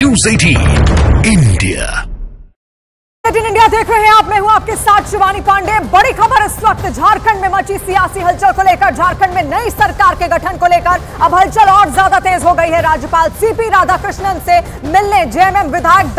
News 18 India देख रहे हैं आप। मैं हूं आपके साथ शिवानी पांडे। बड़ी खबर इस वक्त झारखंड में मची सियासी हलचल को लेकर। झारखंड में नई सरकार के गठन को लेकर अब हलचल और ज्यादा तेज हो गई है। राज्यपाल सीपी राधाकृष्णन से मिलने जेएमएम विधायक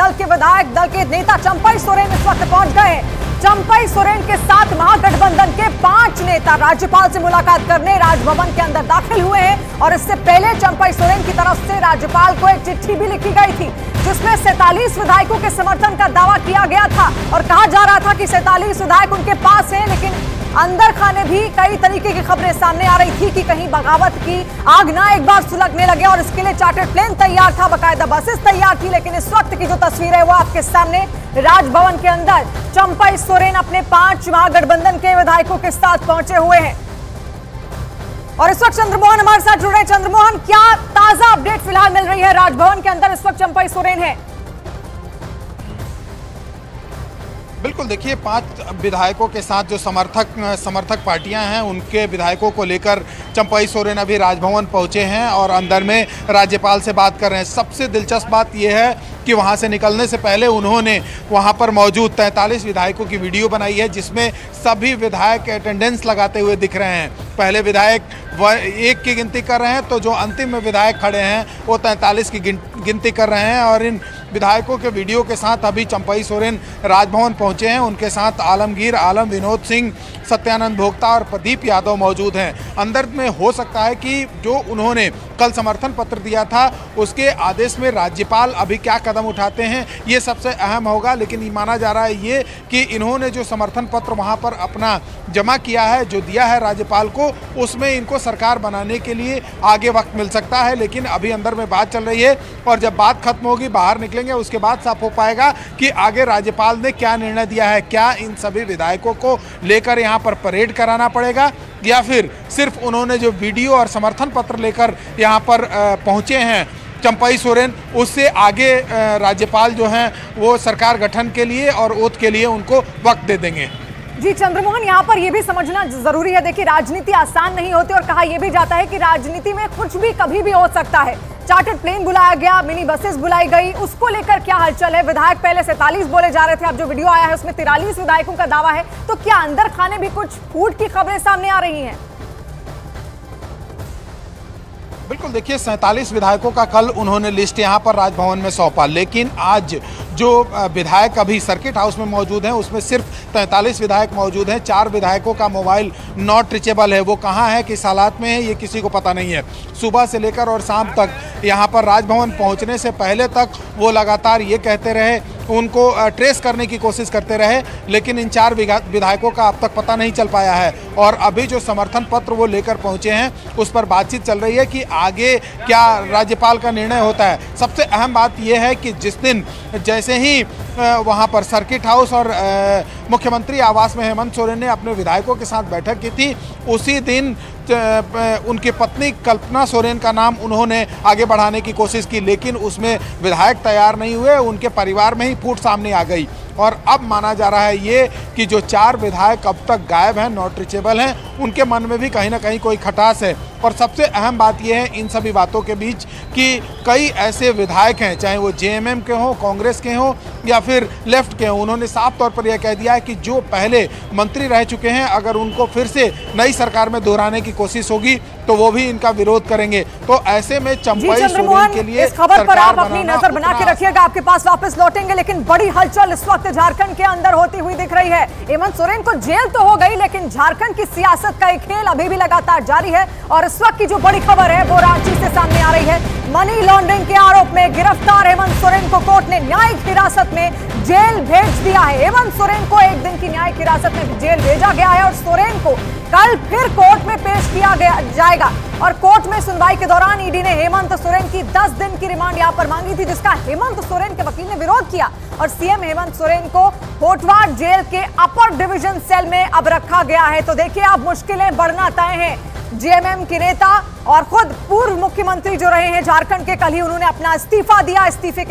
दल के नेता चंपई सोरेन इस वक्त पहुंच गए। चंपई सोरेन के साथ महागठबंधन के 5 नेता राज्यपाल से मुलाकात करने राजभवन के अंदर दाखिल हुए हैं और इससे पहले चंपई सोरेन की तरफ से राज्यपाल को एक चिट्ठी भी लिखी गई थी जिसमें 47 विधायकों के समर्थन का दावा किया गया था और कहा जा रहा था कि 47 विधायक उनके पास हैं, लेकिन अंदर खाने भी कई तरीके की खबरें सामने आ रही थी कि कहीं बगावत की आग ना एक बार सुलगने लगे और इसके लिए चार्टर्ड प्लेन तैयार था, बाकायदा बसेस तैयार थी। लेकिन इस वक्त की जो तस्वीर है वो आपके सामने राजभवन के अंदर चंपई सोरेन अपने 5 महागठबंधन के विधायकों के साथ पहुंचे हुए हैं और इस वक्त चंद्रमोहन हमारे साथ जुड़े हैं। चंद्रमोहन, क्या ताजा अपडेट फिलहाल मिल रही है? राजभवन के अंदर इस वक्त चंपई सोरेन है। बिल्कुल, देखिए 5 विधायकों के साथ जो समर्थक पार्टियां हैं उनके विधायकों को लेकर चंपई सोरेन अभी राजभवन पहुंचे हैं और अंदर में राज्यपाल से बात कर रहे हैं। सबसे दिलचस्प बात यह है कि वहां से निकलने से पहले उन्होंने वहां पर मौजूद 43 विधायकों की वीडियो बनाई है जिसमें सभी विधायक अटेंडेंस लगाते हुए दिख रहे हैं। पहले विधायक 1 की गिनती कर रहे हैं तो जो अंतिम में विधायक खड़े हैं वो 43 की गिनती कर रहे हैं और इन विधायकों के वीडियो के साथ अभी चंपई सोरेन राजभवन पहुंचे हैं। उनके साथ आलमगीर आलम, विनोद सिंह, सत्यानंद भोक्ता और प्रदीप यादव मौजूद हैं। अंदर में हो सकता है कि जो उन्होंने कल समर्थन पत्र दिया था उसके आदेश में राज्यपाल अभी क्या कदम उठाते हैं ये सबसे अहम होगा, लेकिन ये माना जा रहा है ये कि इन्होंने जो समर्थन पत्र वहां पर अपना जमा किया है, जो दिया है राज्यपाल को, उसमें इनको सरकार बनाने के लिए आगे वक्त मिल सकता है। लेकिन अभी अंदर में बात चल रही है और जब बात खत्म होगी, बाहर निकलेंगे, उसके बाद साफ हो पाएगा कि आगे राज्यपाल ने क्या निर्णय दिया है। क्या इन सभी विधायकों को लेकर यहाँ पर परेड कराना पड़ेगा या फिर सिर्फ उन्होंने जो वीडियो और समर्थन पत्र लेकर यहाँ पर पहुँचे हैं चंपई सोरेन, उससे आगे राज्यपाल जो हैं वो सरकार गठन के लिए और ओथ के लिए उनको वक्त दे देंगे। जी चंद्रमोहन, यहाँ पर यह भी समझना जरूरी है। देखिए, राजनीति आसान नहीं होती और कहा यह भी जाता है कि राजनीति में कुछ भी कभी भी हो सकता है। चार्टर्ड प्लेन बुलाया गया, मिनी बसेस बुलाई गई, उसको लेकर क्या हलचल है? विधायक पहले 47 बोले जा रहे थे, अब जो वीडियो आया है उसमें 43 विधायकों का दावा है। तो क्या अंदर खाने भी कुछ फूट की खबरें सामने आ रही हैं? बिल्कुल, देखिए 47 विधायकों का कल उन्होंने लिस्ट यहाँ पर राजभवन में सौंपा, लेकिन आज जो विधायक अभी सर्किट हाउस में मौजूद हैं उसमें सिर्फ 43 विधायक मौजूद हैं। 4 विधायकों का मोबाइल नॉट रीचेबल है, वो कहाँ है, किस हालात में है, ये किसी को पता नहीं है। सुबह से लेकर और शाम तक यहाँ पर राजभवन पहुँचने से पहले तक वो लगातार ये कहते रहे, उनको ट्रेस करने की कोशिश करते रहे, लेकिन इन 4 विधायकों का अब तक पता नहीं चल पाया है। और अभी जो समर्थन पत्र वो लेकर पहुँचे हैं उस पर बातचीत चल रही है कि आगे क्या राज्यपाल का निर्णय होता है। सबसे अहम बात यह है कि जिस दिन जैसे ही वहाँ पर सर्किट हाउस और मुख्यमंत्री आवास में हेमंत सोरेन ने अपने विधायकों के साथ बैठक की थी, उसी दिन उनकी पत्नी कल्पना सोरेन का नाम उन्होंने आगे बढ़ाने की कोशिश की, लेकिन उसमें विधायक तैयार नहीं हुए, उनके परिवार में ही फूट सामने आ गई। और अब माना जा रहा है ये कि जो 4 विधायक अब तक गायब हैं, नॉट रीचेबल हैं, उनके मन में भी कहीं ना कहीं कोई खटास है। और सबसे अहम बात यह है इन सभी बातों के बीच कि कई ऐसे विधायक हैं, चाहे वो जेएमएम के हों, कांग्रेस के हों या फिर लेफ्ट के हों, उन्होंने साफ तौर पर यह कह दिया है कि जो पहले मंत्री रह चुके हैं अगर उनको फिर से नई सरकार में दोहराने की कोशिश होगी तो वो भी इनका विरोध करेंगे। तो ऐसे में चंपई सोरेन के लिए इस खबर पर आप अपनी नजर बना के रखिएगा, आपके पास वापस लौटेंगे। लेकिन बड़ी हलचल इस वक्त झारखंड के अंदर होती हुई दिख रही है। हेमंत सोरेन को जेल तो हो गई, लेकिन झारखंड की सियासत का एक खेल अभी भी लगातार जारी है। और इस वक्त की जो बड़ी खबर है वो रांची से सामने आ रही है। मनी लॉन्ड्रिंग के आरोप में गिरफ्तार हेमंत सोरेन को कोर्ट ने न्यायिक हिरासत में जेल भेज दिया है। हेमंत सोरेन को 1 दिन की न्यायिक हिरासत में जेल भेजा गया है और सोरेन को कल फिर कोर्ट में पेश किया जाएगा। और कोर्ट में सुनवाई के दौरान ईडी ने हेमंत सोरेन की 10 दिन की रिमांड यहाँ पर मांगी थी, जिसका हेमंत सोरेन के वकील ने विरोध किया और सीएम हेमंत सोरेन को होटवार जेल के अपर डिवीजन सेल में अब रखा गया है। तो देखिए, अब मुश्किलें बढ़ना तय हैं। जेएमएम के नेता और खुद पूर्व मुख्यमंत्री जो रहे हैं झारखंड के, कल ही उन्होंने अपना इस्तीफा दिया। इस्तीफे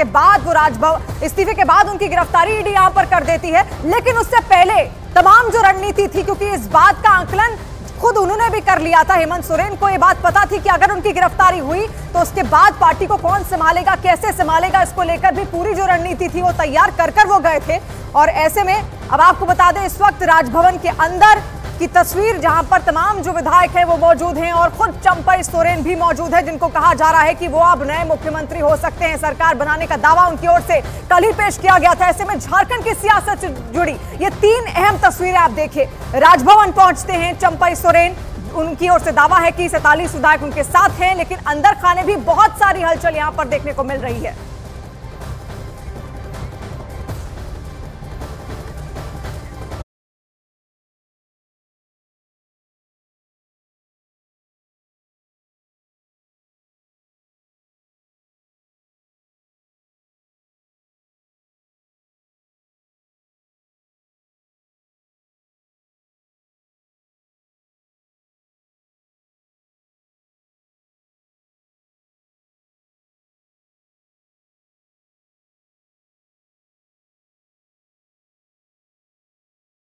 के बाद उनकी गिरफ्तारी ईडी यहां पर कर देती है। लेकिन उससे पहले तमाम जो रणनीति थी, क्योंकि इस बात का आकलन खुद उन्होंने भी कर लिया था। हेमंत सोरेन को ये बात पता थी कि अगर उनकी गिरफ्तारी हुई तो उसके बाद पार्टी को कौन संभालेगा, कैसे संभालेगा, इसको लेकर भी पूरी जो रणनीति थी वो तैयार कर वो गए थे। और ऐसे में अब आपको बता दें, इस वक्त राजभवन के अंदर की तस्वीर जहां पर तमाम जो विधायक हैं वो मौजूद हैं और खुद चंपई सोरेन भी मौजूद है, जिनको कहा जा रहा है कि वो अब नए मुख्यमंत्री हो सकते हैं। सरकार बनाने का दावा उनकी ओर से कल ही पेश किया गया था। ऐसे में झारखंड की सियासत से जुड़ी ये 3 अहम तस्वीरें आप देखिए। राजभवन पहुंचते हैं चंपई सोरेन, उनकी ओर से दावा है कि 47 विधायक उनके साथ हैं, लेकिन अंदर खाने भी बहुत सारी हलचल यहां पर देखने को मिल रही है।